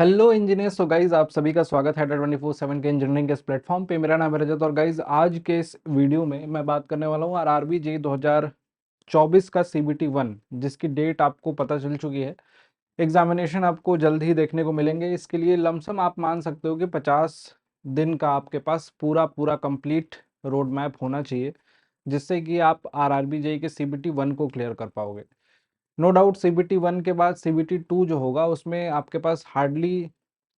Hello engineers. तो guys आप सभी का स्वागत है 24/7 के इंजीनियरिंग के इस प्लेटफॉर्म पे। मेरा नाम है रजत और गाइज आज के इस वीडियो में मैं बात करने वाला हूँ आरआरबी जे 2024 का सीबीटी 1, जिसकी डेट आपको पता चल चुकी है। एग्जामिनेशन आपको जल्द ही देखने को मिलेंगे। इसके लिए लमसम आप मान सकते हो कि 50 दिन का आपके पास पूरा पूरा कंप्लीट रोड मैप होना चाहिए, जिससे कि आप आरआरबी जे के सीबीटी 1 को क्लियर कर पाओगे। नो डाउट सीबीटी 1 के बाद सीबीटी 2 जो होगा उसमें आपके पास हार्डली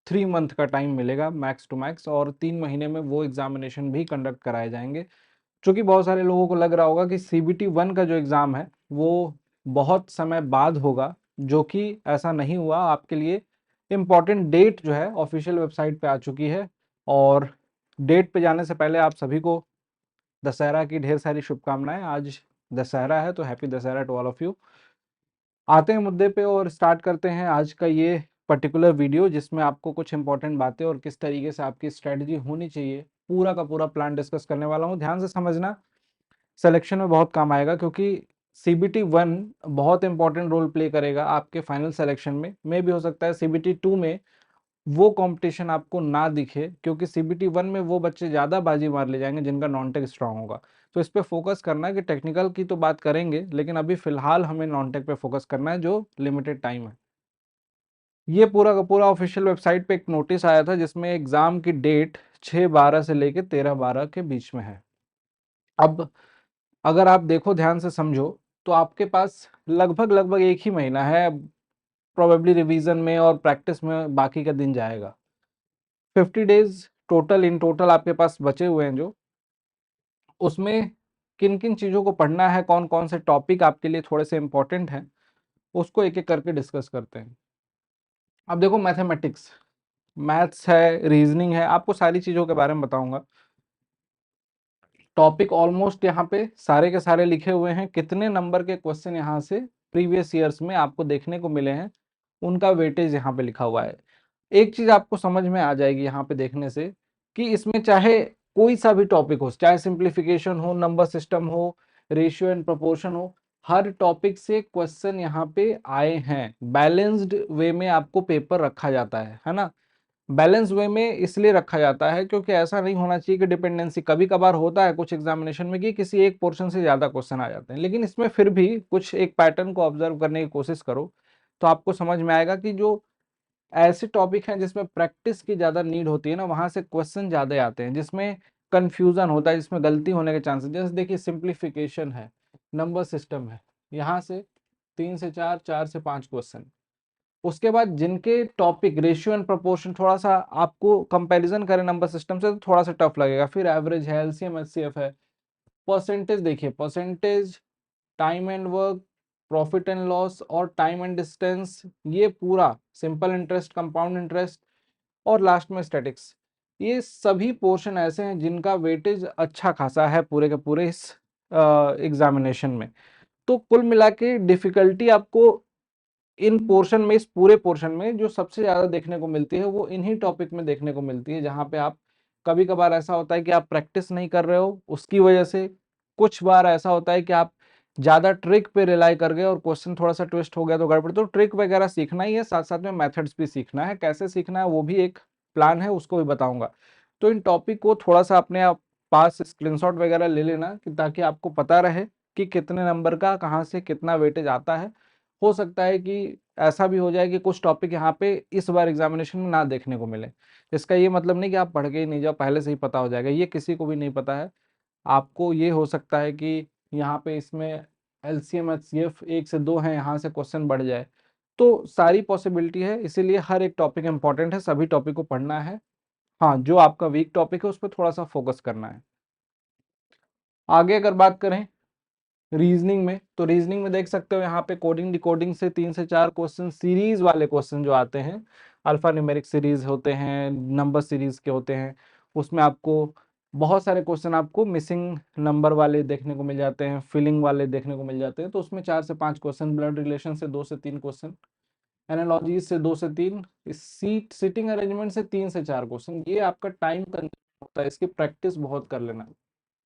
3 मंथ का टाइम मिलेगा मैक्स टू मैक्स, और 3 महीने में वो एग्जामिनेशन भी कंडक्ट कराए जाएंगे। क्योंकि बहुत सारे लोगों को लग रहा होगा कि सीबीटी 1 का जो एग्ज़ाम है वो बहुत समय बाद होगा, जो कि ऐसा नहीं हुआ। आपके लिए इम्पॉर्टेंट डेट जो है ऑफिशियल वेबसाइट पे आ चुकी है, और डेट पे जाने से पहले आप सभी को दशहरा की ढेर सारी शुभकामनाएं। आज दशहरा है तो happy Dussehra to all of you. आते हैं मुद्दे पे और स्टार्ट करते हैं आज का ये पर्टिकुलर वीडियो, जिसमें आपको कुछ इंपॉर्टेंट बातें और किस तरीके से आपकी स्ट्रेटजी होनी चाहिए पूरा का पूरा प्लान डिस्कस करने वाला हूँ। ध्यान से समझना, सिलेक्शन में बहुत काम आएगा, क्योंकि सीबीटी 1 बहुत इंपॉर्टेंट रोल प्ले करेगा आपके फाइनल सिलेक्शन में भी हो सकता है सीबीटी 2 में वो कंपटीशन आपको ना दिखे, क्योंकि सीबीटी 1 में वो बच्चे ज़्यादा बाजी मार ले जाएंगे जिनका नॉन टेक स्ट्रांग होगा। तो इस पे फोकस करना है कि टेक्निकल की तो बात करेंगे, लेकिन अभी फिलहाल हमें नॉन टेक पे फोकस करना है जो लिमिटेड टाइम है। ये पूरा का पूरा ऑफिशियल वेबसाइट पे एक नोटिस आया था जिसमें एग्जाम की डेट 6/12 से लेके 13/12 के बीच में है। अब अगर आप देखो ध्यान से समझो तो आपके पास लगभग लगभग एक ही महीना है। प्रोबेबली रिवीजन में और प्रैक्टिस में बाकी का दिन जाएगा। 50 डेज टोटल इन टोटल आपके पास बचे हुए हैं। जो उसमें किन किन चीज़ों को पढ़ना है, कौन कौन से टॉपिक आपके लिए थोड़े से इंपॉर्टेंट हैं, उसको एक एक करके डिस्कस करते हैं। अब देखो, मैथमेटिक्स, मैथ्स है, रीजनिंग है, आपको सारी चीज़ों के बारे में बताऊंगा। टॉपिक ऑलमोस्ट यहाँ पे सारे के सारे लिखे हुए हैं। कितने नंबर के क्वेश्चन यहाँ से प्रीवियस ईयर्स में आपको देखने को मिले हैं, उनका वेटेज यहाँ पे लिखा हुआ है। एक चीज आपको समझ में आ जाएगी यहाँ पे देखने से, कि इसमें चाहे कोई सा भी टॉपिक हो, चाहे सिंप्लीफिकेशन हो, नंबर सिस्टम हो, रेशियो एंड प्रोपोर्शन हो, हर टॉपिक से क्वेश्चन यहाँ पे आए हैं। बैलेंस्ड वे में आपको पेपर रखा जाता है ना। बैलेंस वे में इसलिए रखा जाता है क्योंकि ऐसा नहीं होना चाहिए कि डिपेंडेंसी, कभी कभार होता है कुछ एग्जामिनेशन में कि किसी एक पोर्शन से ज्यादा क्वेश्चन आ जाते हैं, लेकिन इसमें फिर भी कुछ एक पैटर्न को ऑब्जर्व करने की कोशिश करो तो आपको समझ में आएगा कि जो ऐसे टॉपिक हैं जिसमें प्रैक्टिस की ज्यादा नीड होती है ना, वहां से क्वेश्चन ज्यादा आते हैं, जिसमें कंफ्यूजन होता है, जिसमें गलती होने के चांसेस। जैसे देखिए, सिंप्लीफिकेशन है, नंबर सिस्टम है, यहाँ से 3 से 4, 4 से 5 क्वेश्चन। उसके बाद जिनके टॉपिक रेशियो एंड प्रोपोर्शन थोड़ा सा आपको कंपैरिजन करें नंबर सिस्टम से तो थोड़ा सा टफ लगेगा। फिर एवरेज है, एलसीएम एचसीएफ है, परसेंटेज देखिए, percentage, time and work, profit and loss और टाइम एंड डिस्टेंस, ये पूरा सिंपल इंटरेस्ट, कंपाउंड इंटरेस्ट, और लास्ट में स्टैटिक्स। ये सभी पोर्शन ऐसे हैं जिनका वेटेज अच्छा खासा है पूरे के पूरे इस एग्जामिनेशन में। तो कुल मिला के डिफिकल्टी आपको इन पोर्शन में, इस पूरे पोर्शन में जो सबसे ज्यादा देखने को मिलती है वो इन्हीं टॉपिक में देखने को मिलती है, जहां पे आप कभी कभार ऐसा होता है कि आप प्रैक्टिस नहीं कर रहे हो उसकी वजह से। कुछ बार ऐसा होता है कि आप ज्यादा ट्रिक पे रिलाई कर गए और क्वेश्चन थोड़ा सा ट्विस्ट हो गया तो गड़बड़। तो ट्रिक वगैरह सीखना ही है, साथ साथ में मेथड्स भी सीखना है। कैसे सीखना है वो भी एक प्लान है, उसको भी बताऊंगा। तो इन टॉपिक को थोड़ा सा अपने आप पास स्क्रीनशॉट वगैरह ले लेना, कि ताकि आपको पता रहे कि कितने नंबर का कहाँ से कितना वेटेज आता है। हो सकता है कि ऐसा भी हो जाए कि कुछ टॉपिक यहाँ पे इस बार एग्जामिनेशन में ना देखने को मिले। इसका ये मतलब नहीं कि आप पढ़ के ही नहीं जाओ, पहले से ही पता हो जाएगा, ये किसी को भी नहीं पता है। आपको ये हो सकता है कि यहाँ पे इसमें एलसीएम एचसीएफ 1 से 2 है, यहाँ से क्वेश्चन बढ़ जाए। तो सारी पॉसिबिलिटी है, इसीलिए हर एक टॉपिक इंपॉर्टेंट है, सभी टॉपिक को पढ़ना है। हाँ, जो आपका वीक टॉपिक है उस पर थोड़ा सा फोकस करना है। आगे अगर बात करें रीजनिंग में, तो रीजनिंग में देख सकते हो यहाँ पे कोडिंग डिकोडिंग से 3 से 4 क्वेश्चन, सीरीज वाले क्वेश्चन जो आते हैं, अल्फा न्यूमेरिक सीरीज होते हैं, नंबर सीरीज के होते हैं, उसमें आपको बहुत सारे क्वेश्चन आपको मिसिंग नंबर वाले देखने को मिल जाते हैं, फिलिंग वाले देखने को मिल जाते हैं। तो उसमें 4 से 5 क्वेश्चन, ब्लड रिलेशन से 2 से 3 क्वेश्चन, एनालॉजीज से 2 से 3, सीटिंग अरेंजमेंट से 3 से 4 क्वेश्चन। ये आपका टाइम होता है, इसकी प्रैक्टिस बहुत कर लेना,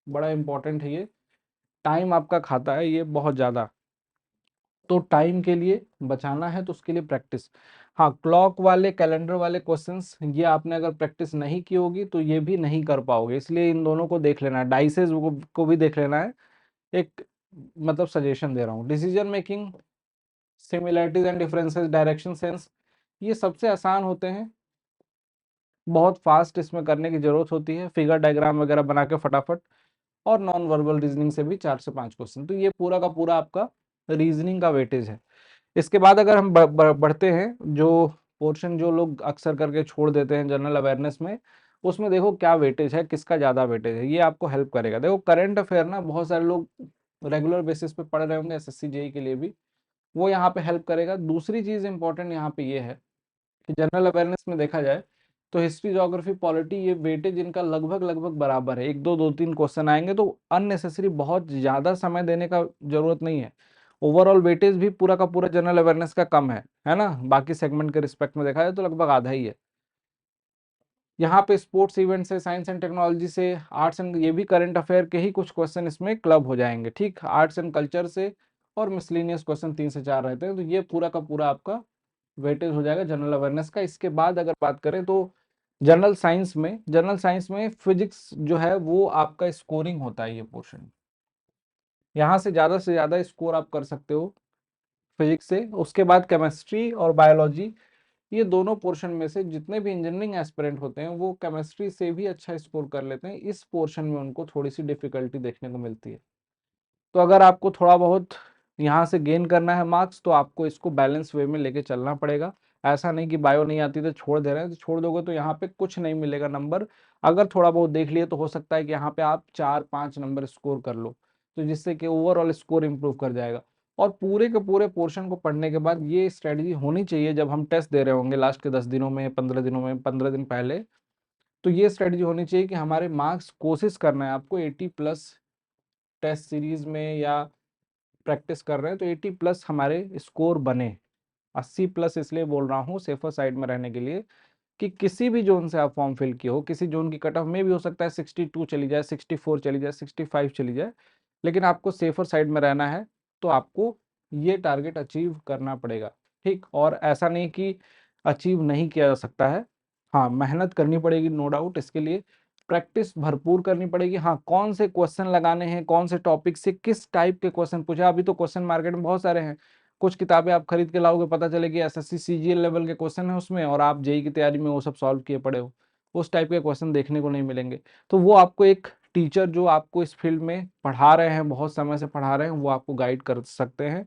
बड़ा इंपॉर्टेंट है ये, टाइम आपका खाता है ये बहुत ज़्यादा। तो टाइम के लिए बचाना है तो उसके लिए प्रैक्टिस। हाँ, क्लॉक वाले कैलेंडर वाले क्वेश्चंस ये आपने अगर प्रैक्टिस नहीं की होगी तो ये भी नहीं कर पाओगे, इसलिए इन दोनों को देख लेना है, डाइसेस को भी देख लेना है। एक मतलब सजेशन दे रहा हूँ। Decision making, similarities and differences, direction sense, ये सबसे आसान होते हैं, बहुत फास्ट इसमें करने की जरूरत होती है, फिगर डायग्राम वगैरह बना के फटाफट। और नॉन वर्बल रीजनिंग से भी 4 से 5 क्वेश्चन। तो ये पूरा का पूरा आपका रीजनिंग का वेटेज है। इसके बाद अगर हम बढ़ते हैं, जो पोर्शन जो लोग अक्सर करके छोड़ देते हैं जनरल अवेयरनेस में, उसमें देखो क्या वेटेज है, किसका ज़्यादा वेटेज है, ये आपको हेल्प करेगा। देखो करंट अफेयर ना बहुत सारे लोग रेगुलर बेसिस पे पढ़ रहे होंगे एसएससी जेई के लिए भी, वो यहाँ पे हेल्प करेगा। दूसरी चीज़ इंपॉर्टेंट यहाँ पे ये है कि जनरल अवेयरनेस में देखा जाए तो हिस्ट्री, ज्योग्राफी, पॉलिटी, ये वेटेज इनका लगभग लगभग बराबर है। एक दो दो तीन क्वेश्चन आएंगे तो अननेसेसरी बहुत ज़्यादा समय देने का जरूरत नहीं है। ओवरऑल वेटेज भी पूरा का पूरा जनरल अवेयरनेस का कम है ना, बाकी सेगमेंट के रिस्पेक्ट में देखा जाए तो लगभग आधा ही है। यहाँ पे स्पोर्ट्स इवेंट से, साइंस एंड टेक्नोलॉजी से, आर्ट्स एंड, ये भी करंट अफेयर के ही कुछ क्वेश्चन इसमें क्लब हो जाएंगे, ठीक। आर्ट्स एंड कल्चर से और मिसलिनियस क्वेश्चन 3 से 4 रहते हैं, तो ये पूरा का पूरा आपका वेटेज हो जाएगा जनरल अवेयरनेस का। इसके बाद अगर बात करें तो जनरल साइंस में फिजिक्स जो है वो आपका स्कोरिंग होता है, ये पोर्शन यहाँ से ज्यादा स्कोर आप कर सकते हो फिजिक्स से। उसके बाद केमिस्ट्री और बायोलॉजी, ये दोनों पोर्शन में से जितने भी इंजीनियरिंग एस्पिरेंट होते हैं वो केमिस्ट्री से भी अच्छा स्कोर कर लेते हैं। इस पोर्शन में उनको थोड़ी सी डिफिकल्टी देखने को मिलती है। तो अगर आपको थोड़ा बहुत यहाँ से गेन करना है मार्क्स तो आपको इसको बैलेंस वे में लेके चलना पड़ेगा। ऐसा नहीं कि बायो नहीं आती तो छोड़ दे रहे हैं, तो छोड़ दोगे तो यहाँ पे कुछ नहीं मिलेगा नंबर। अगर थोड़ा बहुत देख लिए तो हो सकता है कि यहाँ पे आप 4-5 नंबर स्कोर कर लो, तो जिससे कि ओवरऑल स्कोर इंप्रूव कर जाएगा। और पूरे के पूरे पोर्शन को पढ़ने के बाद ये स्ट्रेटजी होनी चाहिए, जब हम टेस्ट दे रहे होंगे लास्ट के 10 दिनों में, 15 दिनों में, 15 दिन पहले, तो ये स्ट्रेटजी होनी चाहिए कि हमारे मार्क्स, कोशिश करना है आपको 80+ टेस्ट सीरीज में या प्रैक्टिस कर रहे हैं तो 80+ हमारे स्कोर बने। 80+ इसलिए बोल रहा हूँ सेफर साइड में रहने के लिए, कि किसी भी जोन से आप फॉर्म फिल किए हो, किसी जोन की कट ऑफ में भी हो सकता है 62 चली जाए, 64 चली जाए, 65 चली जाए, लेकिन आपको सेफर साइड में रहना है तो आपको ये टारगेट अचीव करना पड़ेगा, ठीक। और ऐसा नहीं कि अचीव नहीं किया जा सकता है, हाँ मेहनत करनी पड़ेगी नो डाउट, इसके लिए प्रैक्टिस भरपूर करनी पड़ेगी। हाँ, कौन से क्वेश्चन लगाने हैं, कौन से टॉपिक से किस टाइप के क्वेश्चन पूछे, अभी तो क्वेश्चन मार्केट में बहुत सारे हैं। कुछ किताबें आप खरीद के लाओगे, पता चले कि एसएससी सीजीएल लेवल के क्वेश्चन है उसमें, और आप जेई की तैयारी में वो सब सॉल्व किए पड़े हो, उस टाइप के क्वेश्चन देखने को नहीं मिलेंगे। तो वो आपको एक टीचर जो आपको इस फील्ड में पढ़ा रहे हैं, बहुत समय से पढ़ा रहे हैं, वो आपको गाइड कर सकते हैं।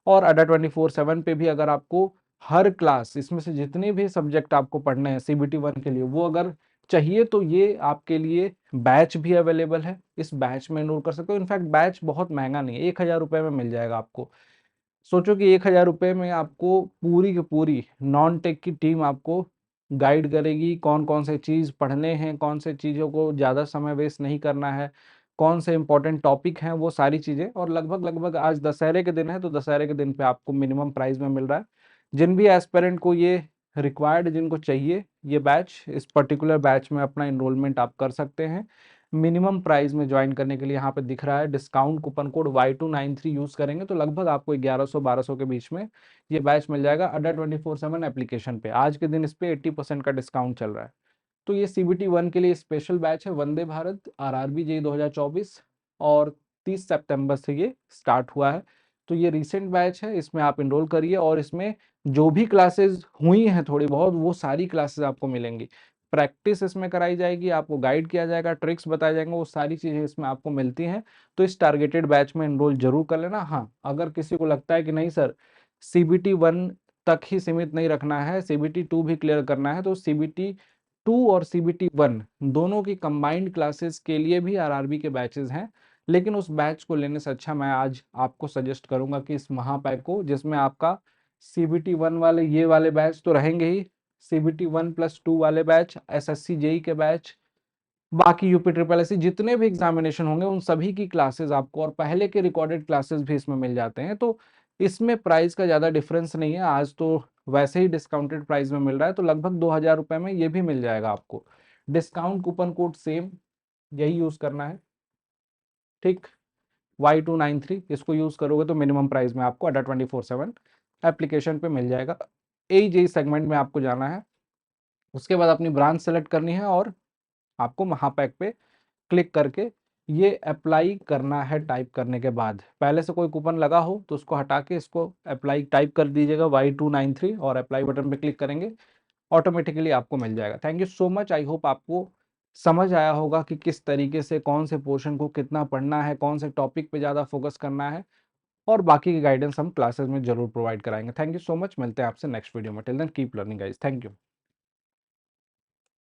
और अड्डा 24/7 पे भी अगर आपको हर क्लास, इसमें से जितने भी सब्जेक्ट आपको पढ़ने हैं CBT 1 के लिए, वो अगर चाहिए तो ये आपके लिए बैच भी अवेलेबल है, इस बैच में एनरोल कर सकते हो। इनफैक्ट बैच बहुत महंगा नहीं है, 1000 रुपये में मिल जाएगा आपको। सोचो कि 1000 रुपये में आपको पूरी की पूरी नॉन टेक की टीम आपको गाइड करेगी, कौन कौन से चीज़ पढ़ने हैं, कौन से चीज़ों को ज़्यादा समय वेस्ट नहीं करना है, कौन से इंपॉर्टेंट टॉपिक हैं, वो सारी चीज़ें। और लगभग लगभग आज दशहरे के दिन है तो दशहरे के दिन पे आपको मिनिमम प्राइस में मिल रहा है। जिन भी एस्पिरेंट को ये रिक्वायर्ड, जिनको चाहिए ये बैच, इस पर्टिकुलर बैच में अपना इनरोलमेंट आप कर सकते हैं। मिनिमम प्राइस में ज्वाइन करने के लिए यहाँ पे दिख रहा है discount coupon code Y293 use करेंगे तो लगभग आपको 1100-1200 के बीच में ये बैच मिल जाएगा अड्डा 24/7 एप्लीकेशन पे। आज के दिन इस पे 80% का डिस्काउंट चल रहा है। तो ये CBT 1 के लिए स्पेशल बैच है, वंदे भारत RRB जेई 2024, और 30 सितंबर से ये स्टार्ट हुआ है। तो ये रिसेंट बैच है, इसमें आप इनरोल करिए, और इसमें जो भी क्लासेस हुई हैं थोड़ी बहुत, वो सारी क्लासेस आपको मिलेंगी। प्रैक्टिस इसमें कराई जाएगी, आपको गाइड किया जाएगा, ट्रिक्स बताए जाएंगे, वो सारी चीज़ें इसमें आपको मिलती हैं। तो इस टारगेटेड बैच में इनरोल जरूर कर लेना। हाँ, अगर किसी को लगता है कि नहीं सर CBT 1 तक ही सीमित नहीं रखना है, CBT 2 भी क्लियर करना है, तो CBT 2 और CBT 1 दोनों की कंबाइंड क्लासेस के लिए भी RRB के बैचेस हैं। लेकिन उस बैच को लेने से अच्छा मैं आज आपको सजेस्ट करूंगा कि इस महापैक को, जिसमें आपका CBT 1 वाले ये वाले बैच तो रहेंगे ही, CBT 1+2 वाले बैच, SSC जेई के बैच, बाकी यूपी ट्रिपल एस जितने भी एग्जामिनेशन होंगे उन सभी की क्लासेस आपको, और पहले के रिकॉर्डेड क्लासेस भी इसमें मिल जाते हैं। तो इसमें प्राइस का ज़्यादा डिफरेंस नहीं है, आज तो वैसे ही डिस्काउंटेड प्राइस में मिल रहा है, तो लगभग 2000 रुपये में ये भी मिल जाएगा आपको। डिस्काउंट कूपन कोड सेम, यही यूज़ करना है, ठीक। Y293 इसको यूज़ करोगे तो मिनिमम प्राइस में आपको अड्डा 24/7 एप्लीकेशन पे मिल जाएगा। AJE सेगमेंट में आपको जाना है, उसके बाद अपनी ब्रांच सेलेक्ट करनी है और आपको महापैक पे क्लिक करके ये अप्लाई करना है। टाइप करने के बाद पहले से कोई कूपन लगा हो तो उसको हटा के इसको अप्लाई टाइप कर दीजिएगा Y293 और अप्लाई बटन पे क्लिक करेंगे, ऑटोमेटिकली आपको मिल जाएगा। Thank you so much. I hope आपको समझ आया होगा कि किस तरीके से कौन से पोर्शन को कितना पढ़ना है, कौन से टॉपिक पे ज़्यादा फोकस करना है, और बाकी की गाइडेंस हम क्लासेस में जरूर प्रोवाइड कराएंगे। Thank you so much. मिलते हैं आपसे नेक्स्ट वीडियो में। Till then keep learning guys. Thank you.